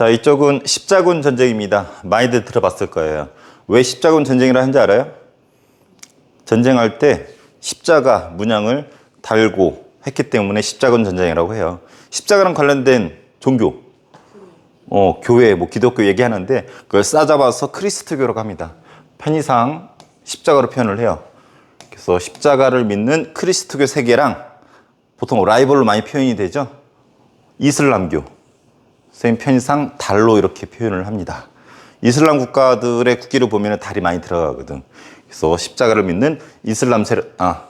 자, 이쪽은 십자군 전쟁입니다. 많이들 들어봤을 거예요. 왜 십자군 전쟁이라 하는지 알아요? 전쟁할 때 십자가 문양을 달고 했기 때문에 십자군 전쟁이라고 해요. 십자가랑 관련된 종교, 교회, 기독교 얘기하는데 그걸 싸잡아서 크리스트교라고 합니다. 편의상 십자가로 표현을 해요. 그래서 십자가를 믿는 크리스트교 세계랑 보통 라이벌로 많이 표현이 되죠. 이슬람교, 선생님 편의상 달로 이렇게 표현을 합니다. 이슬람 국가들의 국기를 보면 달이 많이 들어가거든. 그래서 십자가를 믿는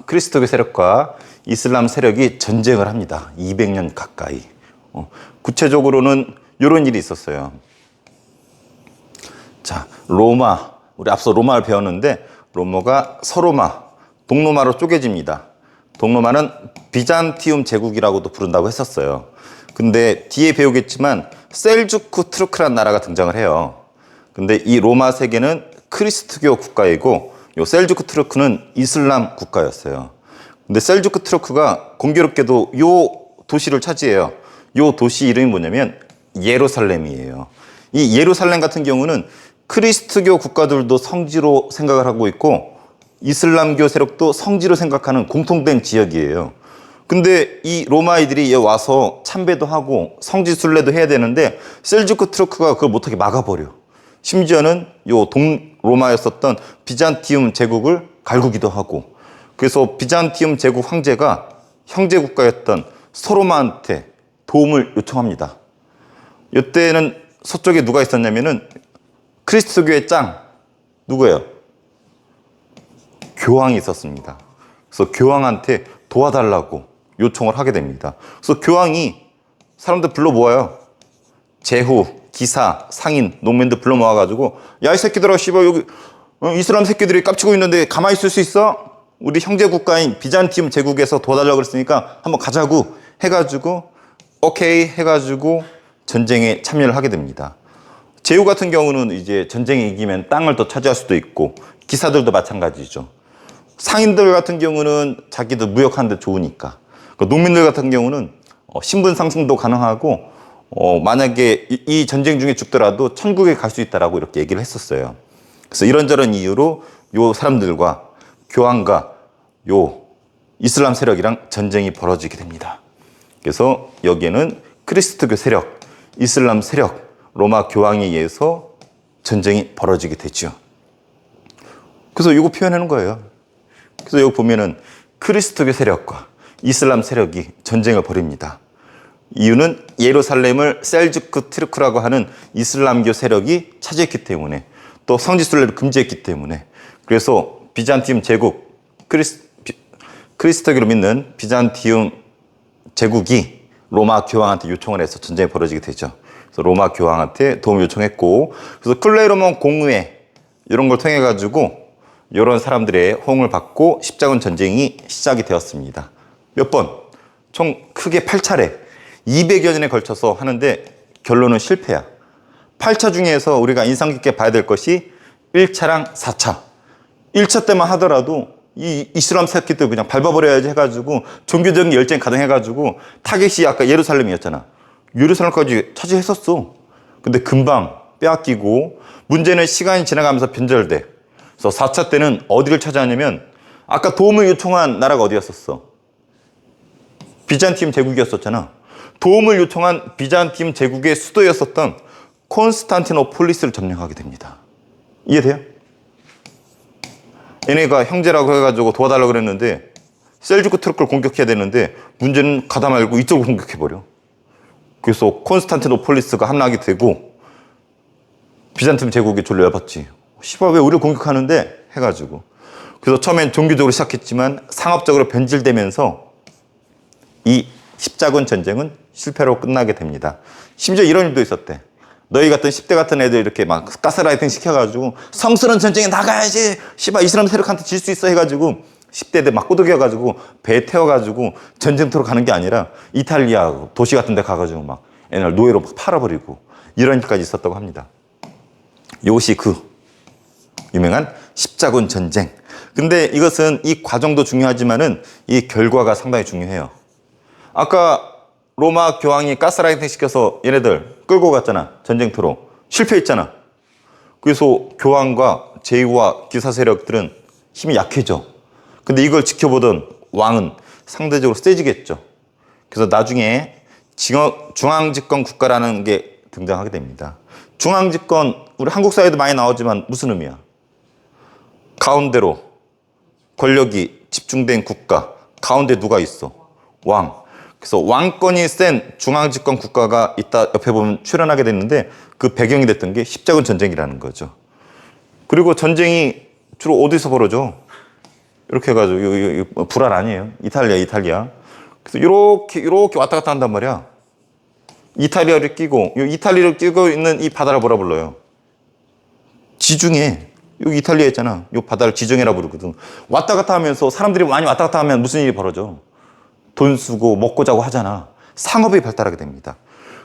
크리스토교 세력과 이슬람 세력이 전쟁을 합니다. 200년 가까이. 구체적으로는 이런 일이 있었어요. 자, 로마, 우리 앞서 로마를 배웠는데 로마가 서로마, 동로마로 쪼개집니다. 동로마는 비잔티움 제국이라고도 부른다고 했었어요. 근데 뒤에 배우겠지만 셀주크 투르크라는 나라가 등장을 해요. 근데 이 로마 세계는 크리스트교 국가이고 요 셀주크 투르크는 이슬람 국가였어요. 근데 셀주크 투르크가 공교롭게도 요 도시를 차지해요. 요 도시 이름이 뭐냐면 예루살렘이에요. 이 예루살렘 같은 경우는 크리스트교 국가들도 성지로 생각을 하고 있고 이슬람교 세력도 성지로 생각하는 공통된 지역이에요. 근데 이 로마이들이 와서 참배도 하고 성지 순례도 해야 되는데 셀주크 투르크가 그걸 못하게 막아버려. 심지어는 요 동로마였었던 비잔티움 제국을 갈구기도 하고, 그래서 비잔티움 제국 황제가 형제 국가였던 서로마한테 도움을 요청합니다. 이때는 서쪽에 누가 있었냐면은 크리스트교의 짱 누구예요? 교황이 있었습니다. 그래서 교황한테 도와달라고 요청을 하게 됩니다. 그래서 교황이 사람들 불러 모아요. 제후, 기사, 상인, 농민들 불러 모아가지고 야, 이 새끼들아, 씨발 여기 이슬람 새끼들이 깝치고 있는데 가만히 있을 수 있어? 우리 형제 국가인 비잔티움 제국에서 도와달라고 그랬으니까 한번 가자고 해가지고 오케이 해가지고 전쟁에 참여를 하게 됩니다. 제후 같은 경우는 이제 전쟁에 이기면 땅을 더 차지할 수도 있고, 기사들도 마찬가지죠. 상인들 같은 경우는 자기들 무역하는 데 좋으니까, 농민들 같은 경우는 신분 상승도 가능하고, 만약에 이 전쟁 중에 죽더라도 천국에 갈 수 있다라고 이렇게 얘기를 했었어요. 그래서 이런저런 이유로 요 사람들과 교황과 요 이슬람 세력이랑 전쟁이 벌어지게 됩니다. 그래서 여기에는 크리스트교 세력, 이슬람 세력, 로마 교황에 의해서 전쟁이 벌어지게 되죠. 그래서 이거 표현하는 거예요. 그래서 여기 보면은 크리스트교 세력과 이슬람 세력이 전쟁을 벌입니다. 이유는 예루살렘을 셀주크 투르크라고 하는 이슬람교 세력이 차지했기 때문에, 또 성지순례를 금지했기 때문에. 그래서 비잔티움 제국, 크리스토교를 믿는 비잔티움 제국이 로마 교황한테 요청을 해서 전쟁이 벌어지게 되죠. 그래서 로마 교황한테 도움을 요청했고, 그래서 클레르몬 공의회 이런 걸 통해 가지고 이런 사람들의 호응을 받고 십자군 전쟁이 시작이 되었습니다. 몇 번? 총 크게 8차례 200여 년에 걸쳐서 하는데 결론은 실패야. 8차 중에서 우리가 인상 깊게 봐야 될 것이 1차랑 4차. 1차 때만 하더라도 이 이슬람 새끼들 그냥 밟아버려야지 해가지고 종교적인 열정이 가동해가지고 타겟이 아까 예루살렘이었잖아. 예루살렘까지 차지했었어. 근데 금방 빼앗기고, 문제는 시간이 지나가면서 변절돼. 그래서 4차 때는 어디를 차지하냐면 아까 도움을 요청한 나라가 어디였었어? 비잔티움 제국이었었잖아. 도움을 요청한 비잔티움 제국의 수도였었던 콘스탄티노폴리스를 점령하게 됩니다. 이해돼요? 얘네가 형제라고 해가지고 도와달라고 그랬는데 셀주크 투르크를 공격해야 되는데 문제는 가다 말고 이쪽을 공격해버려. 그래서 콘스탄티노폴리스가 함락이 되고 비잔티움 제국이 졸려 열받지. 씨발 왜 우리를 공격하는데? 해가지고. 그래서 처음엔 종교적으로 시작했지만 상업적으로 변질되면서 이 십자군 전쟁은 실패로 끝나게 됩니다. 심지어 이런 일도 있었대. 너희 같은 10대 같은 애들 이렇게 막 가스라이팅 시켜가지고 성스러운 전쟁에 나가야지, 씨발 이슬람 세력한테 질 수 있어 해가지고 10대들 막 꼬드겨가지고 배에 태워가지고 전쟁터로 가는 게 아니라 이탈리아 도시 같은 데 가가지고 막 애들 노예로 막 팔아버리고 이런 일까지 있었다고 합니다. 이것이 그 유명한 십자군 전쟁. 근데 이것은 이 과정도 중요하지만은 이 결과가 상당히 중요해요. 아까 로마 교황이 가스라이팅 시켜서 얘네들 끌고 갔잖아. 전쟁터로. 실패했잖아. 그래서 교황과 제후와 기사 세력들은 힘이 약해져. 근데 이걸 지켜보던 왕은 상대적으로 세지겠죠. 그래서 나중에 중앙집권 국가라는 게 등장하게 됩니다. 중앙집권, 우리 한국 사회도 많이 나오지만 무슨 의미야? 가운데로 권력이 집중된 국가, 가운데 누가 있어? 왕. 그래서 왕권이 센 중앙집권 국가가 이따 옆에 보면 출현하게 됐는데 그 배경이 됐던 게 십자군 전쟁이라는 거죠. 그리고 전쟁이 주로 어디서 벌어져? 이렇게 해가지고 불알 아니에요. 이탈리아. 그래서 이렇게 왔다 갔다 한단 말이야. 이탈리아를 끼고 이탈리아를 끼고 있는 이 바다를 뭐라 불러요? 지중해. 여기 이탈리아 있잖아. 이 바다를 지중해라 부르거든. 왔다 갔다 하면서 사람들이 많이 왔다 갔다 하면 무슨 일이 벌어져? 돈 쓰고 먹고 자고 하잖아. 상업이 발달하게 됩니다.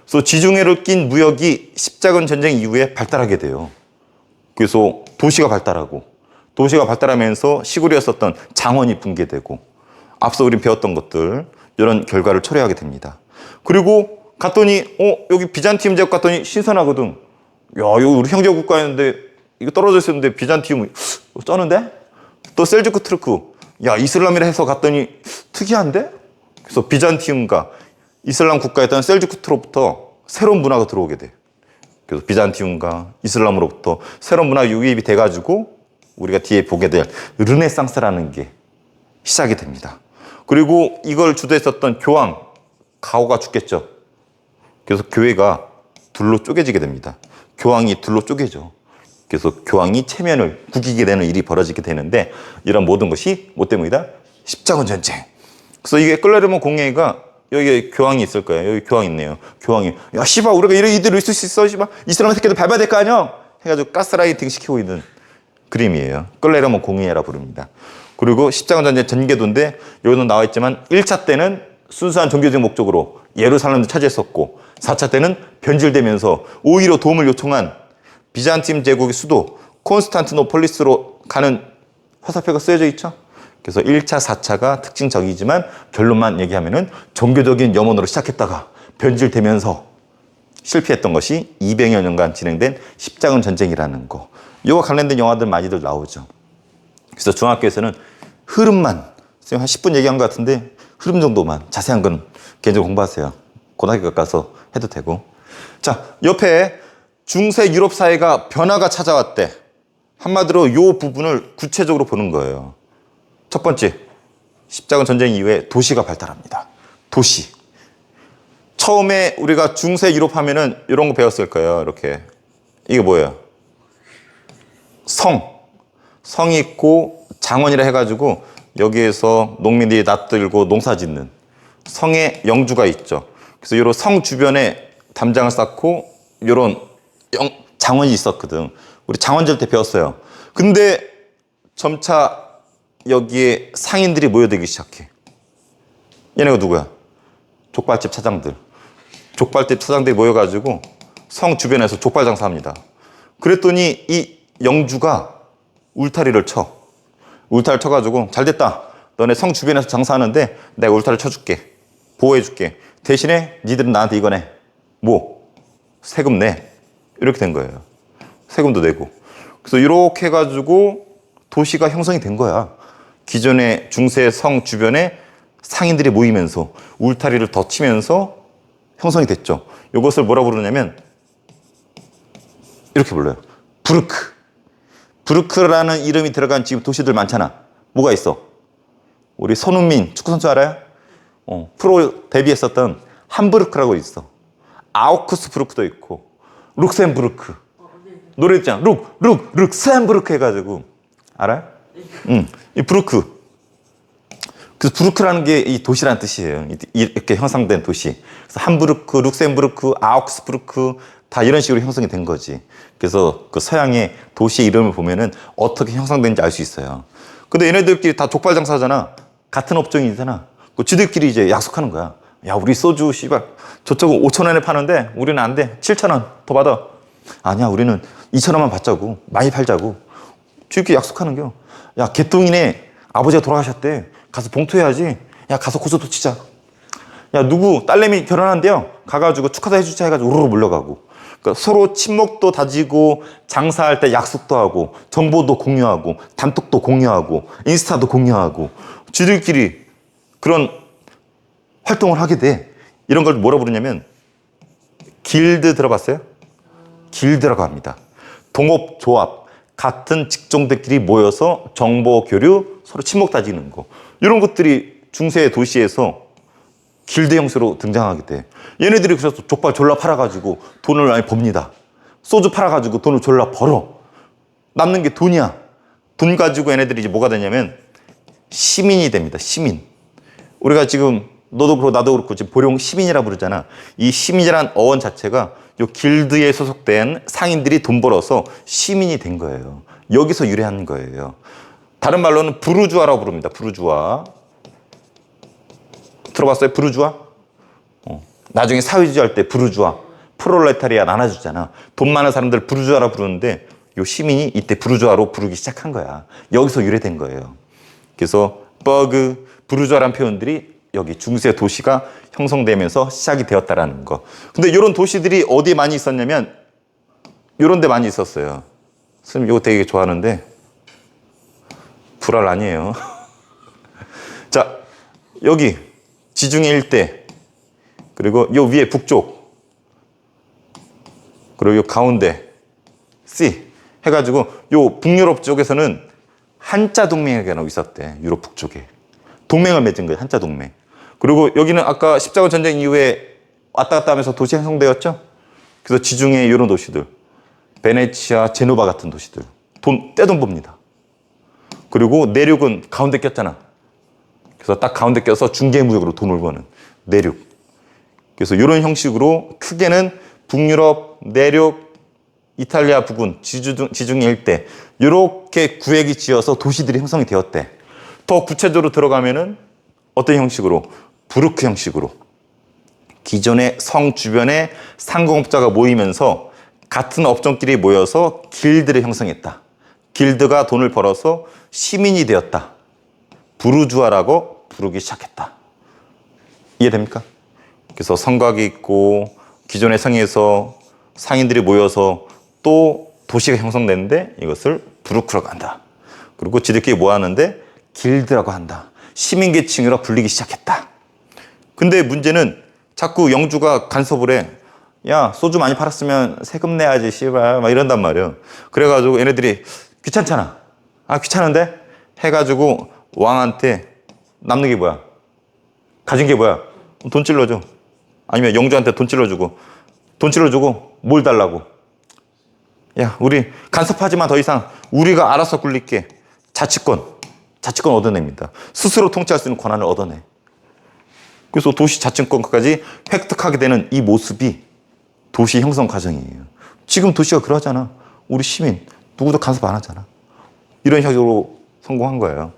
그래서 지중해를 낀 무역이 십자군 전쟁 이후에 발달하게 돼요. 그래서 도시가 발달하면서 시골이었었던 장원이 붕괴되고 앞서 우린 배웠던 것들 이런 결과를 초래하게 됩니다. 그리고 갔더니 여기 비잔티움 제국 갔더니 신선하거든. 야, 이거 우리 형제 국가였는데 이거 떨어져 있었는데 비잔티움 쩌는데? 또 셀주크 투르크. 야, 이슬람이라 해서 갔더니 특이한데? 그래서 비잔티움과 이슬람 국가였던 셀주크로부터 새로운 문화가 들어오게 돼. 그래서 비잔티움과 이슬람으로부터 새로운 문화 유입이 돼가지고 우리가 뒤에 보게 될 르네상스라는 게 시작이 됩니다. 그리고 이걸 주도했었던 교황 가오가 죽겠죠. 그래서 교회가 둘로 쪼개지게 됩니다. 교황이 둘로 쪼개져. 그래서 교황이 체면을 구기게 되는 일이 벌어지게 되는데 이런 모든 것이 뭐 때문이다? 십자군 전쟁. 그래서 이게 끌레르몬 공회가 여기 교황이 있을 거예요. 여기 교황 있네요. 교황이 야 씨발 우리가 이대로 있을 수 있어 씨발 이슬람 새끼들 밟아야 될 거 아니야? 해가지고 가스라이팅 시키고 있는 그림이에요. 끌레르몬 공회라 부릅니다. 그리고 십자군 전쟁 전개도인데 여기는 나와 있지만 1차 때는 순수한 종교적 목적으로 예루살렘도 차지했었고 4차 때는 변질되면서 오히려 도움을 요청한 비잔팀 제국의 수도 콘스탄티노폴리스로 가는 화살표가 쓰여져 있죠. 그래서 1차, 4차가 특징적이지만 결론만 얘기하면은 종교적인 염원으로 시작했다가 변질되면서 실패했던 것이 200여 년간 진행된 십자군 전쟁이라는 거. 이와 관련된 영화들 많이들 나오죠. 그래서 중학교에서는 흐름만 한 10분 얘기한 것 같은데 흐름 정도만 자세한 건 개인적으로 공부하세요. 고등학교 가서 해도 되고. 자, 옆에 중세 유럽 사회가 변화가 찾아왔대. 한마디로 이 부분을 구체적으로 보는 거예요. 첫 번째, 십자군 전쟁 이후에 도시가 발달합니다. 도시. 처음에 우리가 중세 유럽 하면은 이런 거 배웠을 거예요. 이렇게. 이게 뭐예요? 성이 있고 장원이라 해가지고 여기에서 농민들이 낫들고 농사 짓는 성의 영주가 있죠. 그래서 이런 성 주변에 담장을 쌓고 이런 장원이 있었거든. 우리 장원절 때 배웠어요. 근데 점차 여기에 상인들이 모여들기 시작해. 얘네가 누구야? 족발집 차장들. 족발집 차장들이 모여가지고 성 주변에서 족발 장사합니다. 그랬더니 이 영주가 울타리를 쳐. 울타리를 쳐가지고 잘 됐다. 너네 성 주변에서 장사하는데 내가 울타리를 쳐줄게. 보호해줄게. 대신에 니들은 나한테 이거 내. 뭐? 세금 내. 이렇게 된 거예요. 세금도 내고. 그래서 이렇게 해가지고 도시가 형성이 된 거야. 기존의 중세 성 주변에 상인들이 모이면서 울타리를 더 치면서 형성이 됐죠. 이것을 뭐라 부르냐면 이렇게 불러요. 부르크. 부르크라는 이름이 들어간 지금 도시들 많잖아. 뭐가 있어? 우리 손흥민 축구선수 알아요? 프로 데뷔했었던 함부르크라고 있어. 아우크스부르크도 있고 룩셈부르크. 노래 있잖아. 룩셈부르크 해가지고 알아요? 응. 이 부르크. 그래서 부르크라는 게 이 도시라는 뜻이에요. 이렇게 형성된 도시. 그래서 함부르크, 룩셈부르크, 아우크스부르크 다 이런 식으로 형성이 된 거지. 그래서 그 서양의 도시의 이름을 보면은 어떻게 형성된지 알 수 있어요. 근데 얘네들끼리 다 족발 장사하잖아. 같은 업종이잖아. 그 지들끼리 이제 약속하는 거야. 야, 우리 소주 씨발 저쪽은 5,000원에 파는데 우리는 안 돼. 7,000원 더 받아. 아니야, 우리는 2,000원만 받자고. 많이 팔자고. 지들끼리 약속하는 겨. 야, 개똥이네 아버지가 돌아가셨대. 가서 봉투해야지. 야, 가서 고소도 치자. 야, 누구 딸내미 결혼한대요. 가가지고 축하도 해주자 해가지고 우르르 몰려가고. 그러니까 서로 친목도 다지고 장사할 때 약속도 하고 정보도 공유하고 단톡도 공유하고 인스타도 공유하고 지들끼리 그런 활동을 하게 돼. 이런 걸 뭐라 부르냐면 길드 들어봤어요? 길드라고 합니다. 동업, 조합, 같은 직종들끼리 모여서 정보 교류, 서로 친목 다지는 거. 이런 것들이 중세 도시에서 길드 형식으로 등장하게 돼. 얘네들이 그래서 족발 졸라 팔아가지고 돈을 많이 법니다. 소주 팔아가지고 돈을 졸라 벌어. 남는 게 돈이야. 돈 가지고 얘네들이 이제 뭐가 되냐면 시민이 됩니다. 시민. 우리가 지금 너도 그렇고 나도 그렇고 지금 보령 시민이라 부르잖아. 이 시민이란 어원 자체가 요 길드에 소속된 상인들이 돈 벌어서 시민이 된 거예요. 여기서 유래한 거예요. 다른 말로는 부르주아라고 부릅니다. 부르주아. 들어봤어요? 부르주아? 나중에 사회주의 할 때 부르주아, 프롤레타리아 나눠주잖아. 돈 많은 사람들 부르주아라 부르는데 요 시민이 이때 부르주아로 부르기 시작한 거야. 여기서 유래된 거예요. 그래서 버그, 부르주아라는 표현들이 여기 중세 도시가 형성되면서 시작이 되었다라는 거. 근데 이런 도시들이 어디에 많이 있었냐면 이런 데 많이 있었어요. 선생님 이거 되게 좋아하는데 불알 아니에요. 자, 여기 지중해 일대, 그리고 요 위에 북쪽, 그리고 요 가운데 C 해가지고 요 북유럽 쪽에서는 한자 동맹이라고 있었대. 유럽 북쪽에 동맹을 맺은 거예요. 한자 동맹. 그리고 여기는 아까 십자군 전쟁 이후에 왔다 갔다 하면서 도시 형성되었죠. 그래서 지중해 이런 도시들, 베네치아, 제노바 같은 도시들 떼돈 법니다. 그리고 내륙은 가운데 꼈잖아. 그래서 딱 가운데 껴서 중개무역으로 돈을 버는 내륙. 그래서 이런 형식으로 크게는 북유럽, 내륙, 이탈리아 부근, 지중해 일대 이렇게 구획이 지어서 도시들이 형성이 되었대. 더 구체적으로 들어가면은 어떤 형식으로? 부르크 형식으로. 기존의 성 주변에 상공업자가 모이면서 같은 업종끼리 모여서 길드를 형성했다. 길드가 돈을 벌어서 시민이 되었다. 부르주아라고 부르기 시작했다. 이해됩니까? 그래서 성곽이 있고 기존의 성에서 상인들이 모여서 또 도시가 형성되는데 이것을 부르크라고 한다. 그리고 지들끼리 뭐 하는데? 길드라고 한다. 시민계층으로 불리기 시작했다. 근데 문제는 자꾸 영주가 간섭을 해. 야, 소주 많이 팔았으면 세금 내야지, 씨발. 막 이런단 말이야. 그래가지고 얘네들이 귀찮잖아. 아, 귀찮은데? 해가지고 왕한테 남는 게 뭐야? 가진 게 뭐야? 돈 찔러줘. 아니면 영주한테 돈 찔러주고. 돈 찔러주고 뭘 달라고? 야, 우리 간섭하지만 더 이상 우리가 알아서 굴릴게. 자치권 얻어냅니다. 스스로 통치할 수 있는 권한을 얻어내. 그래서 도시 자치권까지 획득하게 되는 이 모습이 도시 형성 과정이에요. 지금 도시가 그러잖아. 우리 시민 누구도 간섭 안 하잖아. 이런 식으로 성공한 거예요.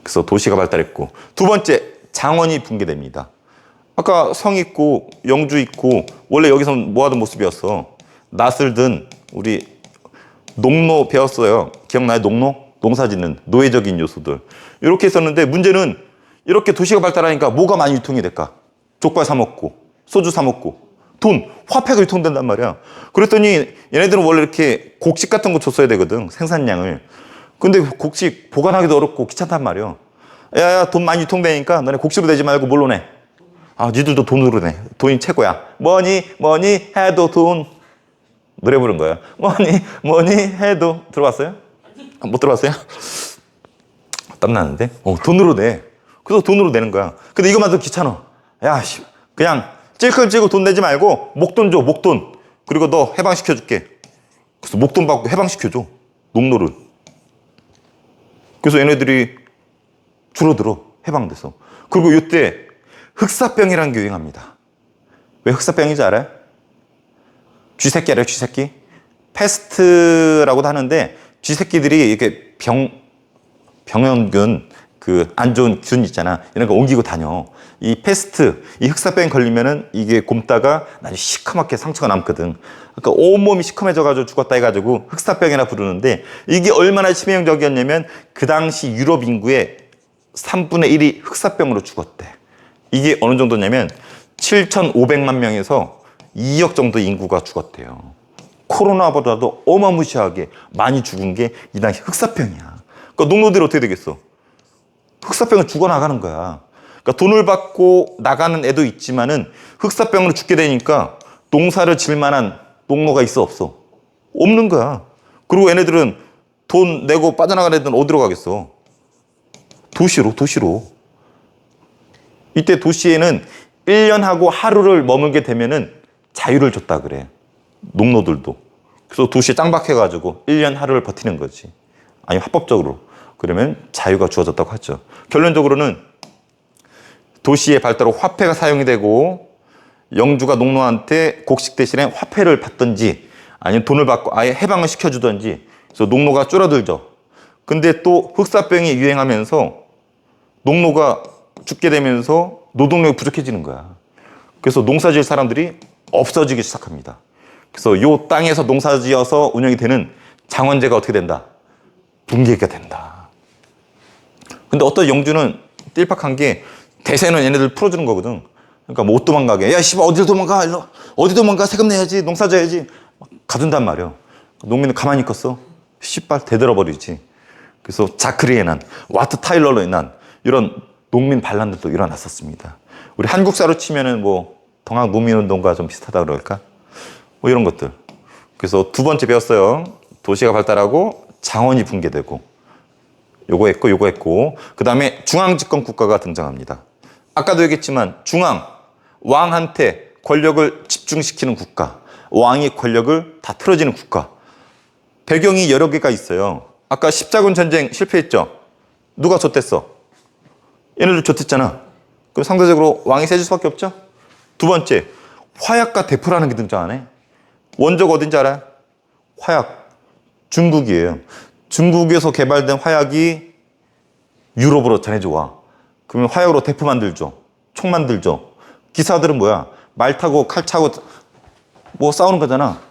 그래서 도시가 발달했고, 두 번째, 장원이 붕괴됩니다. 아까 성 있고 영주 있고 원래 여기서 뭐 하던 모습이었어. 낫을 든 우리 농노 배웠어요. 기억나요? 농노? 농사짓는 노예적인 요소들. 이렇게 했었는데 문제는 이렇게 도시가 발달하니까 뭐가 많이 유통이 될까? 족발 사 먹고 소주 사 먹고 돈, 화폐가 유통된단 말이야. 그랬더니 얘네들은 원래 이렇게 곡식 같은 거 줬어야 되거든. 생산량을. 근데 곡식 보관하기도 어렵고 귀찮단 말이야. 야, 돈 많이 유통되니까 너네 곡식으로 내지 말고 뭘로 내? 아, 니들도 돈으로 내. 돈이 최고야. 뭐니 해도 돈. 노래 부른 거야. 뭐니 해도. 들어봤어요? 못 들어봤어요? 땀나는데? 돈으로 내. 그래서 돈으로 내는 거야. 근데 이것만 더 귀찮아. 야, 그냥 찔끔찔끔 돈 내지 말고 목돈 줘, 목돈. 그리고 너 해방시켜줄게. 그래서 목돈 받고 해방시켜줘. 농노를. 그래서 얘네들이 줄어들어. 해방돼서. 그리고 이때 흑사병이라는 게 유행합니다. 왜 흑사병인지 알아요? 쥐새끼 알아요? 쥐새끼? 패스트라고도 하는데 쥐새끼들이 이렇게 병원균 그 안 좋은 균 있잖아. 이런 거 옮기고 다녀. 이 패스트, 이 흑사병 걸리면은 이게 곪다가 나중에 시커멓게 상처가 남거든. 그러니까 온몸이 시커매져가지고 죽었다 해가지고 흑사병이라 부르는데 이게 얼마나 치명적이었냐면 그 당시 유럽 인구의 3분의 1이 흑사병으로 죽었대. 이게 어느 정도냐면 7,500만 명에서 2억 정도 인구가 죽었대요. 코로나보다도 어마무시하게 많이 죽은 게 이 당시 흑사병이야. 그러니까 농노들이 어떻게 되겠어? 흑사병은 죽어나가는 거야. 그러니까 돈을 받고 나가는 애도 있지만은 흑사병으로 죽게 되니까 농사를 질 만한 농노가 있어 없어? 없는 거야. 그리고 얘네들은 돈 내고 빠져나가는 애들은 어디로 가겠어? 도시로. 이때 도시에는 1년 하고 하루를 머물게 되면은 자유를 줬다 그래. 농노들도. 그래서 도시에 짱박해가지고 1년 하루를 버티는 거지. 아니 합법적으로. 그러면 자유가 주어졌다고 하죠. 결론적으로는 도시의 발달로 화폐가 사용이 되고 영주가 농노한테 곡식 대신에 화폐를 받든지 아니면 돈을 받고 아예 해방을 시켜주든지 그래서 농노가 줄어들죠. 근데 또 흑사병이 유행하면서 농노가 죽게 되면서 노동력이 부족해지는 거야. 그래서 농사지을 사람들이 없어지기 시작합니다. 그래서 이 땅에서 농사지어서 운영이 되는 장원제가 어떻게 된다? 붕괴가 된다. 근데 어떤 영주는 띨팍한 게 대세는 얘네들 풀어주는 거거든. 그러니까 못 도망가게. 야, 씨발, 어디 도망가? 일로. 어디 도망가? 세금 내야지. 농사 져야지. 가둔단 말이야. 농민은 가만히 있겠어? 씨발, 대들어버리지. 그래서 자크리에 난, 와트 타일러로 인한 이런 농민 반란들도 일어났었습니다. 우리 한국사로 치면은 뭐, 동학 농민운동과 좀 비슷하다 그럴까? 뭐 이런 것들. 그래서 두 번째 배웠어요. 도시가 발달하고 장원이 붕괴되고. 요거 했고. 그 다음에 중앙집권 국가가 등장합니다. 아까도 얘기했지만 중앙, 왕한테 권력을 집중시키는 국가, 왕이 권력을 다 틀어지는 국가. 배경이 여러 개가 있어요. 아까 십자군 전쟁 실패했죠? 누가 졌댔어? 얘네들 졌댔잖아. 그럼 상대적으로 왕이 세질 수밖에 없죠? 두 번째, 화약과 대포라는 게 등장하네. 원조가 어딘지 알아요? 화약, 중국이에요. 중국에서 개발된 화약이 유럽으로 전해져 와. 그러면 화약으로 대포 만들죠. 총 만들죠. 기사들은 뭐야? 말 타고 칼 차고 뭐 싸우는 거잖아.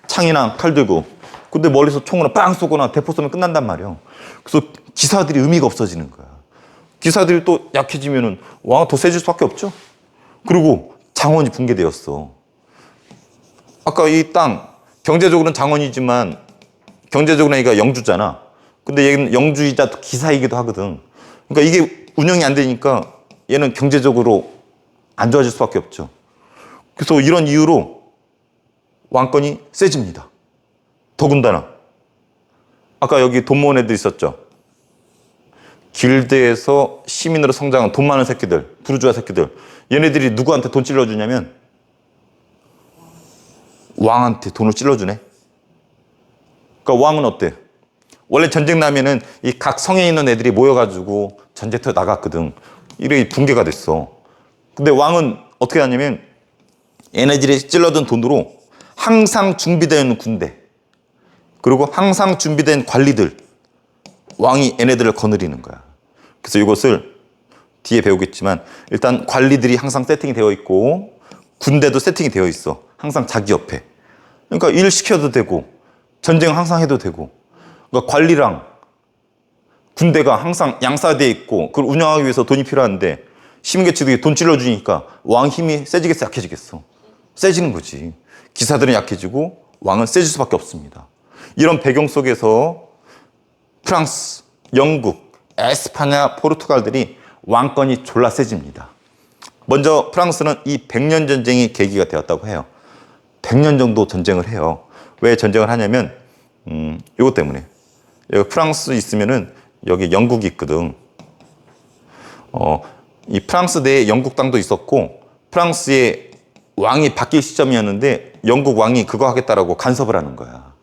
창이나 칼 들고. 근데 멀리서 총으로 빵 쏘거나 대포 쏘면 끝난단 말이야. 그래서 기사들이 의미가 없어지는 거야. 기사들이 또 약해지면은 왕은 더 세질 수밖에 없죠. 그리고 장원이 붕괴되었어. 아까 이 땅 경제적으로는 장원이지만 경제적으로는 얘가 영주잖아. 근데 얘는 영주이자 기사이기도 하거든. 그러니까 이게 운영이 안 되니까 얘는 경제적으로 안 좋아질 수밖에 없죠. 그래서 이런 이유로 왕권이 세집니다. 더군다나 아까 여기 돈 모은 애들 있었죠. 길드에서 시민으로 성장한 돈 많은 새끼들, 부르주아 새끼들. 얘네들이 누구한테 돈 찔러주냐면 왕한테 돈을 찔러주네. 그러니까 왕은 어때? 원래 전쟁 나면은 이 각 성에 있는 애들이 모여가지고 전쟁터에 나갔거든. 이렇게 붕괴가 됐어. 근데 왕은 어떻게 하냐면 얘네들이 찔러준 돈으로 항상 준비되어 있는 군대 그리고 항상 준비된 관리들 왕이 얘네들을 거느리는 거야. 그래서 이것을 뒤에 배우겠지만 일단 관리들이 항상 세팅이 되어 있고 군대도 세팅이 되어 있어. 항상 자기 옆에. 그러니까 일 시켜도 되고 전쟁 항상 해도 되고 그러니까 관리랑 군대가 항상 양사되어 있고 그걸 운영하기 위해서 돈이 필요한데 시민계층들이 돈 찔러주니까 왕 힘이 세지겠어 약해지겠어? 세지는 거지. 기사들은 약해지고 왕은 세질 수밖에 없습니다. 이런 배경 속에서 프랑스, 영국, 에스파냐, 포르투갈들이 왕권이 졸라 세집니다. 먼저 프랑스는 이 100년 전쟁이 계기가 되었다고 해요. 100년 정도 전쟁을 해요. 왜 전쟁을 하냐면 이것 때문에. 여기 프랑스 있으면은 여기 영국이 있거든. 이 프랑스 내에 영국 땅도 있었고 프랑스의 왕이 바뀔 시점이었는데 영국 왕이 그거 하겠다라고 간섭을 하는 거야.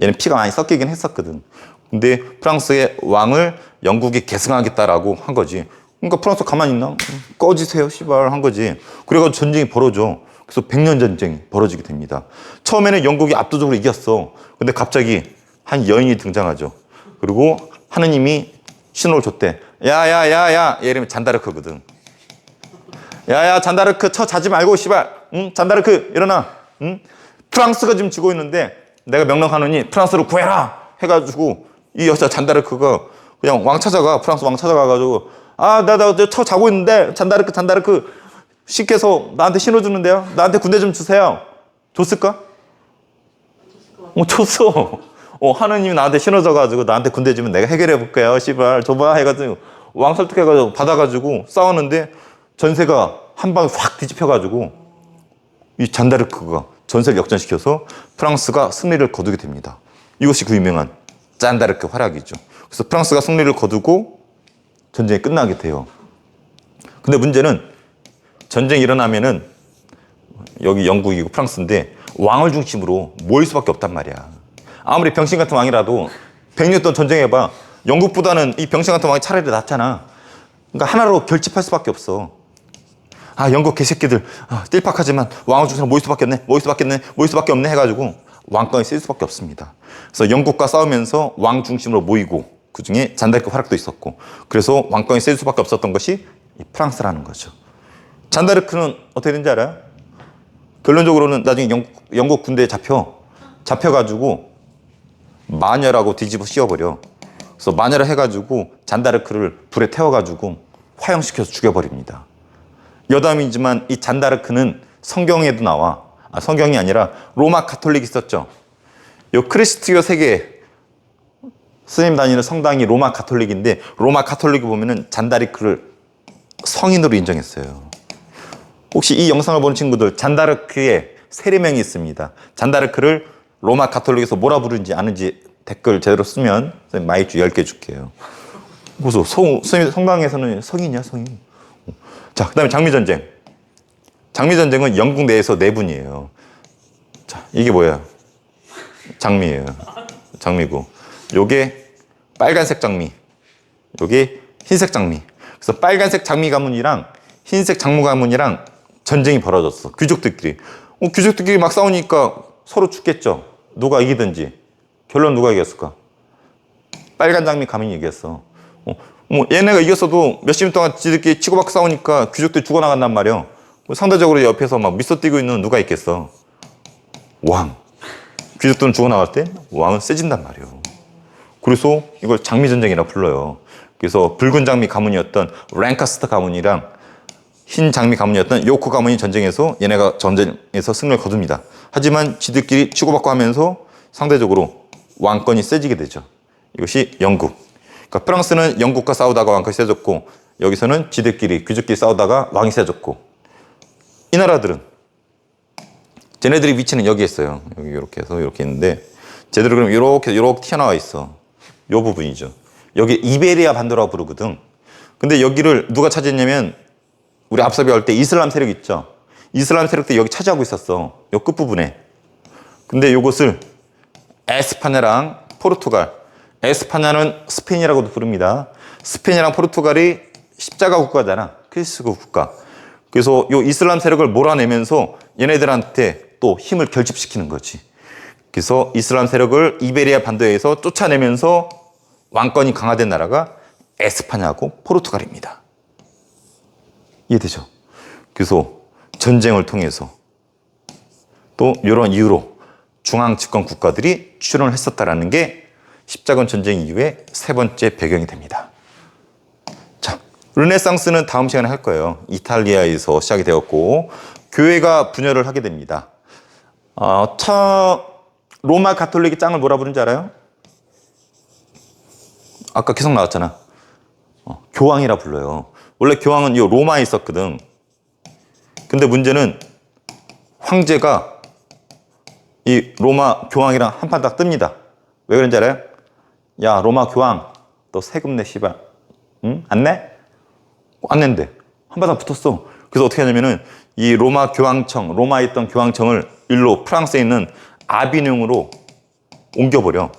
얘는 피가 많이 섞이긴 했었거든. 근데 프랑스의 왕을 영국이 계승하겠다라고 한 거지. 그러니까 프랑스 가만히 있나? 꺼지세요, 씨발 한 거지. 그래가지고 전쟁이 벌어져. 그래서 100년 전쟁이 벌어지게 됩니다. 처음에는 영국이 압도적으로 이겼어. 근데 갑자기 한 여인이 등장하죠. 그리고 하느님이 신호를 줬대. 야야야야, 얘 이름이 잔다르크거든. 야야 잔다르크 쳐 자지 말고 씨발, 응? 잔다르크 일어나. 응? 프랑스가 지금 지고 있는데 내가 명령하느니 프랑스를 구해라 해가지고 이 여자 잔다르크가 그냥 왕 찾아가. 프랑스 왕 찾아가가지고 나 쳐 자고 있는데 잔다르크 시켜서 나한테 신호 주는데요. 나한테 군대 좀 주세요. 줬을까? 줬어. 하느님이 나한테 신호 줘가지고 나한테 군대 주면 내가 해결해 볼게요. 씨발 줘봐 해가지고 왕 설득해가지고 받아가지고 싸웠는데 전세가 한 방에 확 뒤집혀가지고 이 잔다르크가 전세를 역전시켜서 프랑스가 승리를 거두게 됩니다. 이것이 그 유명한 잔다르크 활약이죠. 그래서 프랑스가 승리를 거두고 전쟁이 끝나게 돼요. 근데 문제는 전쟁이 일어나면은 여기 영국이고 프랑스인데 왕을 중심으로 모일 수밖에 없단 말이야. 아무리 병신 같은 왕이라도 100년 동안 전쟁해봐. 영국보다는 이 병신 같은 왕이 차라리 낫잖아. 그러니까 하나로 결집할 수밖에 없어. 영국 개새끼들 띨팍하지만 왕을 중심으로 모일 수밖에 없네 해가지고 왕권이 쓸 수밖에 없습니다. 그래서 영국과 싸우면서 왕 중심으로 모이고 그중에 잔다르크 활약도 있었고 그래서 왕권이 쓸 수밖에 없었던 것이 이 프랑스라는 거죠. 잔다르크는 어떻게 된지 알아요? 결론적으로는 나중에 영국 군대에 잡혀가지고 마녀라고 뒤집어 씌워버려. 그래서 마녀를 해가지고 잔다르크를 불에 태워가지고 화형시켜서 죽여버립니다. 여담이지만 이 잔다르크는 성경에도 나와. 성경이 아니라 로마 가톨릭이 있었죠. 요 크리스티오 세계 스님 다니는 성당이 로마 가톨릭인데 로마 가톨릭을 보면은 잔다르크를 성인으로 인정했어요. 혹시 이 영상을 보는 친구들 잔다르크의 세례명이 있습니다. 잔다르크를 로마 가톨릭에서 뭐라 부르는지 아는지 댓글 제대로 쓰면 마이쮸 10개 줄게요. 그래서 성당에서는 성인이야 성인. 자, 그 다음에 장미전쟁. 장미전쟁은 영국 내에서 내분이에요. 자, 이게 뭐야? 장미예요. 장미고. 요게 빨간색 장미. 요게 흰색 장미. 그래서 빨간색 장미 가문이랑 흰색 장무 가문이랑 전쟁이 벌어졌어. 귀족들끼리. 귀족들끼리 막 싸우니까 서로 죽겠죠. 누가 이기든지. 결론 누가 이겼을까? 빨간 장미 가문이 이겼어. 얘네가 이겼어도 몇십 년 동안 지들끼리 치고받고 싸우니까 귀족들이 죽어나간단 말이야. 상대적으로 옆에서 막 미소 띄고 있는 누가 있겠어? 왕. 귀족들은 죽어나갈 때 왕은 세진단 말이야. 그래서 이걸 장미전쟁이라 불러요. 그래서 붉은 장미 가문이었던 랭카스터 가문이랑 흰 장미 가문이었던 요크 가문이 전쟁에서 얘네가 전쟁에서 승리를 거둡니다. 하지만 지들끼리 치고받고 하면서 상대적으로 왕권이 세지게 되죠. 이것이 영국. 그러니까 프랑스는 영국과 싸우다가 왕권이 세졌고 여기서는 지들끼리 귀족끼리 싸우다가 왕이 세졌고 이 나라들은 쟤네들이 위치는 여기 있어요. 여기 이렇게 해서 이렇게 있는데 쟤들은 그럼 이렇게 튀어나와 있어. 요 부분이죠. 여기 이베리아 반도라고 부르거든. 근데 여기를 누가 차지했냐면 우리 앞서 배울 때 이슬람 세력 있죠. 이슬람 세력들이 여기 차지하고 있었어. 요 끝부분에. 근데 요것을 에스파냐랑 포르투갈. 에스파냐는 스페인이라고도 부릅니다. 스페인이랑 포르투갈이 십자가 국가잖아. 크리스도 국가. 그래서 요 이슬람 세력을 몰아내면서 얘네들한테 또 힘을 결집시키는 거지. 그래서 이슬람 세력을 이베리아 반도에서 쫓아내면서 왕권이 강화된 나라가 에스파냐하고 포르투갈입니다. 이해되죠? 그래서 전쟁을 통해서 또 이런 이유로 중앙 집권 국가들이 출현을 했었다라는 게 십자군 전쟁 이후에 세 번째 배경이 됩니다. 자, 르네상스는 다음 시간에 할 거예요. 이탈리아에서 시작이 되었고 교회가 분열을 하게 됩니다. 로마 가톨릭의 짱을 뭐라 부르는지 알아요? 아까 계속 나왔잖아. 교황이라 불러요. 원래 교황은 이 로마에 있었거든. 근데 문제는 황제가 이 로마 교황이랑 한판 딱 뜹니다. 왜 그런지 알아요? 야, 로마 교황, 너 세금 내, 씨발. 응? 안 내? 안 낸대. 한판 딱 붙었어. 그래서 어떻게 하냐면은 이 로마 교황청, 로마에 있던 교황청을 일로 프랑스에 있는 아비뇽으로 옮겨버려.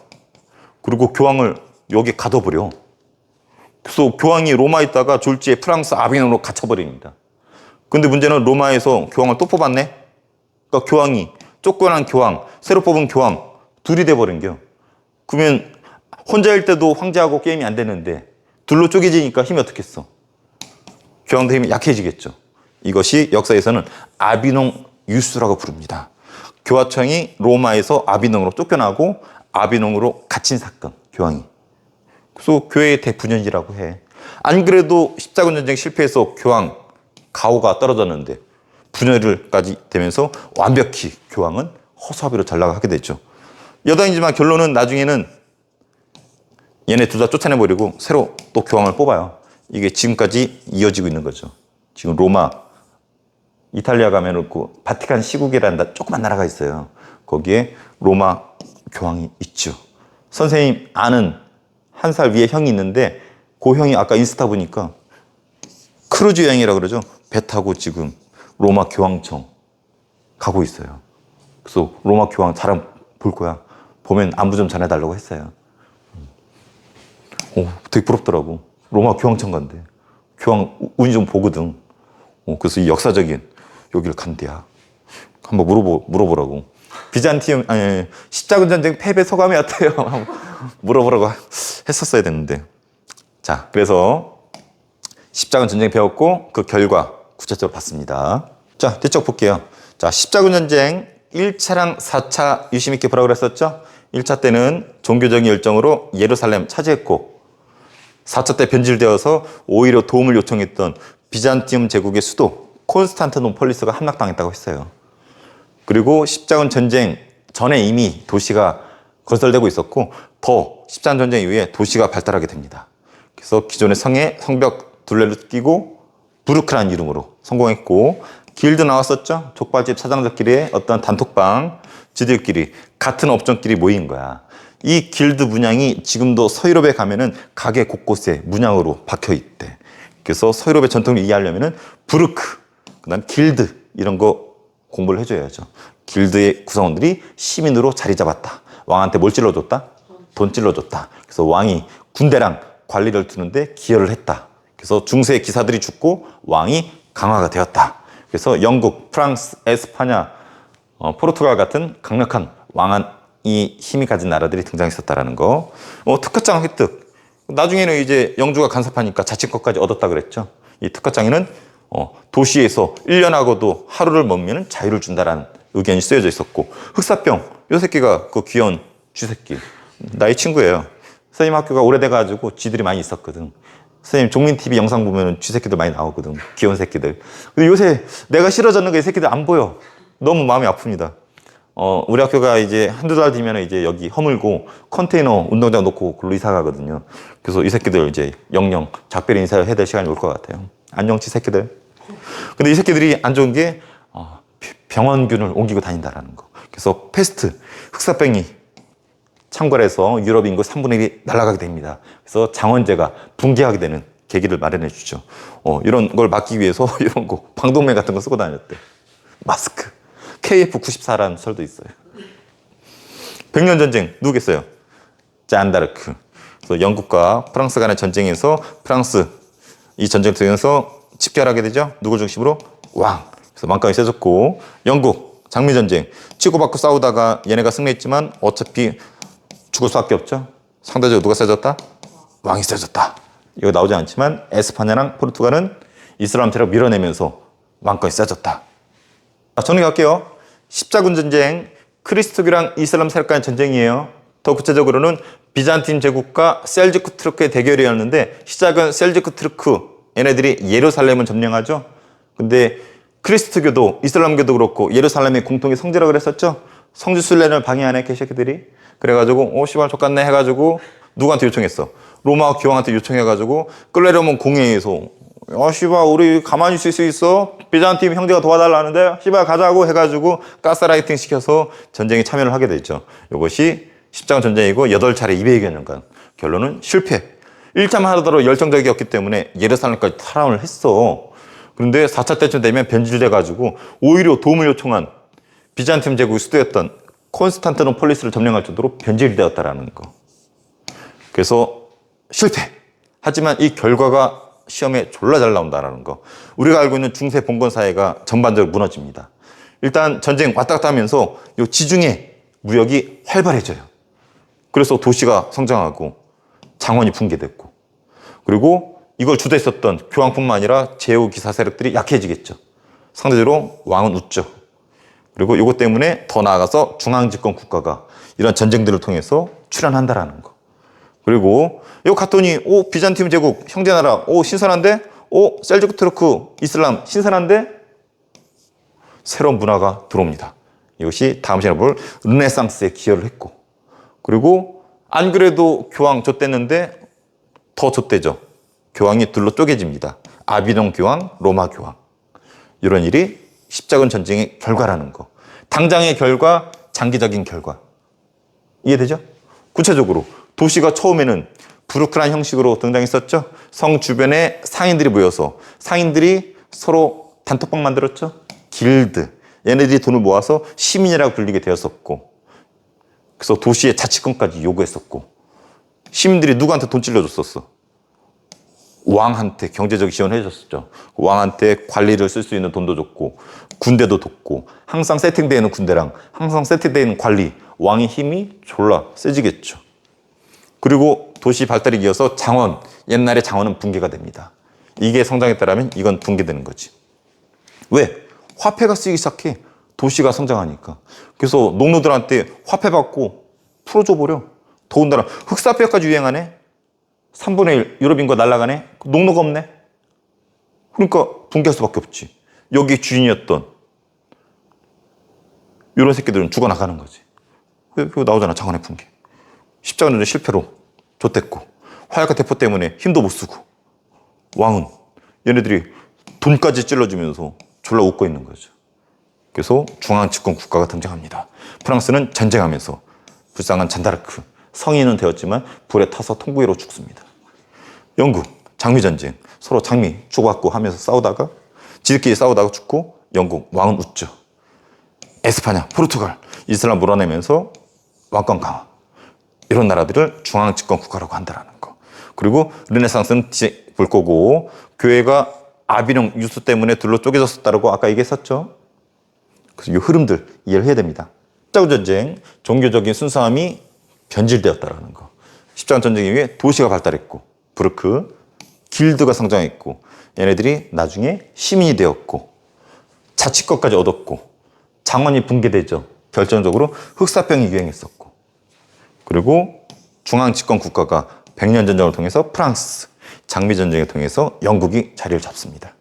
그리고 교황을 여기 가둬버려. 그래서 교황이 로마에 있다가 졸지에 프랑스 아비뇽으로 갇혀버립니다. 근데 문제는 로마에서 교황을 또 뽑았네? 그러니까 교황이, 쫓겨난 교황, 새로 뽑은 교황, 둘이 돼버린 겨. 그러면 혼자일 때도 황제하고 게임이 안 되는데 둘로 쪼개지니까 힘이 어떻겠어? 교황도 힘이 약해지겠죠. 이것이 역사에서는 아비뇽 유수라고 부릅니다. 교화청이 로마에서 아비뇽으로 쫓겨나고 아비뇽으로 갇힌 사건, 교황이. 그래서 교회의 대분열이라고 해. 안 그래도 십자군 전쟁 실패해서 교황 가오가 떨어졌는데 분열까지 되면서 완벽히 교황은 허수아비로 전락하게 되죠. 여당이지만 결론은 나중에는 얘네 둘 다 쫓아내버리고 새로 또 교황을 뽑아요. 이게 지금까지 이어지고 있는 거죠. 지금 로마, 이탈리아 가면 그 바티칸 시국이라는 조그만 나라가 있어요. 거기에 로마 교황이 있죠. 선생님 아는 1살 위에 형이 있는데 그 형이 아까 인스타 보니까 크루즈 여행이라고 그러죠. 배 타고 지금 로마 교황청 가고 있어요. 그래서 로마 교황 자랑 볼 거야. 보면 안부 좀 전해달라고 했어요. 되게 부럽더라고. 로마 교황청 간대. 교황 운이 좀 보거든. 그래서 이 역사적인 여기를 간대야. 한번 물어보라고. 비잔티움, 아니, 십자군 전쟁 패배 소감이 어때요? 물어보라고 했었어야 됐는데. 자, 그래서 십자군 전쟁 배웠고 그 결과 구체적으로 봤습니다. 자, 뒤쪽 볼게요. 자, 십자군 전쟁 1차랑 4차 유심 있게 보라고 그랬었죠? 1차 때는 종교적인 열정으로 예루살렘 차지했고 4차 때 변질되어서 오히려 도움을 요청했던 비잔티움 제국의 수도 콘스탄티노폴리스가 함락당했다고 했어요. 그리고 십자군 전쟁 전에 이미 도시가 건설되고 있었고 더 십자군 전쟁 이후에 도시가 발달하게 됩니다. 그래서 기존의 성에 성벽 둘레를 끼고 부르크라는 이름으로 성공했고 길드 나왔었죠. 족발집 사장들끼리의 어떤 단톡방 지들끼리 같은 업종끼리 모인 거야. 이 길드 문양이 지금도 서유럽에 가면은 가게 곳곳에 문양으로 박혀 있대. 그래서 서유럽의 전통을 이해하려면은 부르크, 그다음 길드 이런 거 공부를 해줘야죠. 길드의 구성원들이 시민으로 자리 잡았다. 왕한테 뭘 찔러줬다? 돈 찔러줬다. 그래서 왕이 군대랑 관리를 두는데 기여를 했다. 그래서 중세 기사들이 죽고 왕이 강화가 되었다. 그래서 영국, 프랑스, 에스파냐, 포르투갈 같은 강력한 왕이 힘이 가진 나라들이 등장했었다라는 거. 특허장 획득. 나중에는 이제 영주가 간섭하니까 자치권까지 얻었다 그랬죠. 이 특허장에는 도시에서 1년하고도 하루를 머무면 자유를 준다라는 의견이 쓰여져 있었고 흑사병, 요 새끼가 그 귀여운 쥐새끼 나의 친구예요. 선생님 학교가 오래돼가지고 쥐들이 많이 있었거든. 선생님 종민TV 영상 보면 쥐새끼들 많이 나오거든. 귀여운 새끼들. 근데 요새 내가 싫어졌는 게 이 새끼들 안 보여. 너무 마음이 아픕니다. 우리 학교가 이제 한두 달 뒤면 이제 여기 허물고 컨테이너 운동장 놓고 글로 이사 가거든요. 그래서 이 새끼들 이제 영영 작별 인사해야 될 시간이 올 것 같아요. 안녕 쥐새끼들. 근데 이 새끼들이 안 좋은 게 병원균을 옮기고 다닌다라는 거. 그래서 패스트, 흑사병이 창궐해서 유럽 인구 3분의 1이 날아가게 됩니다. 그래서 장원제가 붕괴하게 되는 계기를 마련해 주죠. 이런 걸 막기 위해서 이런 거 방독면 같은 거 쓰고 다녔대. 마스크. KF94라는 설도 있어요. 백년 전쟁 누구겠어요? 잔다르크. 그래서 영국과 프랑스 간의 전쟁에서 프랑스 이 전쟁 통해서 집결하게 되죠. 누굴 중심으로? 왕. 그래서 왕권이 세졌고 영국 장미전쟁 치고받고 싸우다가 얘네가 승리했지만 어차피 죽을 수밖에 없죠. 상대적으로 누가 세졌다? 왕이 세졌다. 이거 나오지 않지만 에스파냐랑 포르투갈은 이슬람 세력 밀어내면서 왕권이 세졌다. 정리할게요. 십자군 전쟁 크리스토교랑 이슬람 세력 간의 전쟁이에요. 더 구체적으로는 비잔틴 제국과 셀주크 트르크의 대결이었는데 시작은 셀주크 트르크 얘네들이 예루살렘을 점령하죠. 근데 크리스트교도 이슬람교도 그렇고 예루살렘의 공통의 성지라고 그랬었죠. 성지 순례를 방해하네 개새끼들이. 그래가지고 씨발 족같네 해가지고 누구한테 요청했어? 로마 교황한테 요청해가지고 끌레르몬 공회에서 씨발 우리 가만히 있을 수 있어? 비잔팀 형제가 도와달라는데 씨발 가자고 해가지고 가스라이팅 시켜서 전쟁에 참여를 하게 됐죠. 이것이 십자군 전쟁이고 8차례 200여 년간. 결론은 실패. 1차만 하더라도 열정적이었기 때문에 예루살렘까지 탈환을 했어. 그런데 4차 때쯤 되면 변질돼가지고 오히려 도움을 요청한 비잔팀 제국의 수도였던 콘스탄티노폴리스를 점령할 정도로 변질되었다라는 거. 그래서 실패. 하지만 이 결과가 시험에 졸라 잘 나온다라는 거. 우리가 알고 있는 중세 봉건 사회가 전반적으로 무너집니다. 일단 전쟁 왔다 갔다 하면서 이 지중해 무역이 활발해져요. 그래서 도시가 성장하고 장원이 붕괴됐고 그리고 이걸 주도했었던 교황뿐만 아니라 제후 기사 세력들이 약해지겠죠. 상대적으로 왕은 웃죠. 그리고 이것 때문에 더 나아가서 중앙집권 국가가 이런 전쟁들을 통해서 출현한다라는 거. 그리고 이거 갔더니 비잔팀 제국 형제나라 신선한데 셀주크 투르크 이슬람 신선한데 새로운 문화가 들어옵니다. 이것이 다음 시간에 볼 르네상스에 기여를 했고, 그리고 안 그래도 교황 좆됐는데 더 좆되죠. 교황이 둘로 쪼개집니다. 아비뇽 교황, 로마 교황. 이런 일이 십자군 전쟁의 결과라는 거. 당장의 결과, 장기적인 결과. 이해되죠? 구체적으로 도시가 처음에는 부르크란 형식으로 등장했었죠. 성 주변에 상인들이 모여서 상인들이 서로 단톡방 만들었죠. 길드. 얘네들이 돈을 모아서 시민이라고 불리게 되었었고, 그래서 도시의 자치권까지 요구했었고, 시민들이 누구한테 돈 찔러줬었어? 왕한테 경제적 지원을 해줬었죠. 왕한테 관리를 쓸 수 있는 돈도 줬고, 군대도 돕고, 항상 세팅되어 있는 군대랑 항상 세팅되어 있는 관리, 왕의 힘이 졸라 세지겠죠. 그리고 도시 발달에 이어서 장원, 옛날에 장원은 붕괴가 됩니다. 이게 성장했다면 이건 붕괴되는 거지. 왜? 화폐가 쓰이기 시작해. 도시가 성장하니까. 그래서 농노들한테 화폐 받고 풀어줘 버려. 더군다나 흑사표까지 유행하네. 3분의 1 유럽 인구가 날아가네. 농노가 없네. 그러니까 붕괴할 수밖에 없지. 여기 주인이었던 이런 새끼들은 죽어나가는 거지. 그거 나오잖아. 장원의 붕괴. 십자가는 실패로 좆됐고, 화약과 대포 때문에 힘도 못 쓰고, 왕은 얘네들이 돈까지 찔러주면서 졸라 웃고 있는 거죠. 그래서 중앙 집권 국가가 등장합니다. 프랑스는 전쟁하면서 불쌍한 잔다르크, 성인은 되었지만 불에 타서 통구이로 죽습니다. 영국 장미전쟁, 서로 장미 주고받고 하면서 싸우다가 지들끼리 싸우다가 죽고 영국 왕은 웃죠. 에스파냐, 포르투갈, 이슬람 몰아내면서 왕권 강화. 이런 나라들을 중앙 집권 국가라고 한다는 거. 그리고 르네상스는 볼 거고, 교회가 아비뇽 유수 때문에 둘로 쪼개졌었다고 아까 얘기했었죠. 그래서 이 흐름들 이해를 해야 됩니다. 십자군 전쟁, 종교적인 순수함이 변질되었다는 거. 십자군 전쟁 이후에 도시가 발달했고, 부르크, 길드가 성장했고, 얘네들이 나중에 시민이 되었고, 자치권까지 얻었고, 장원이 붕괴되죠. 결정적으로 흑사병이 유행했었고, 그리고 중앙 집권 국가가 백년 전쟁을 통해서 프랑스, 장미 전쟁을 통해서 영국이 자리를 잡습니다.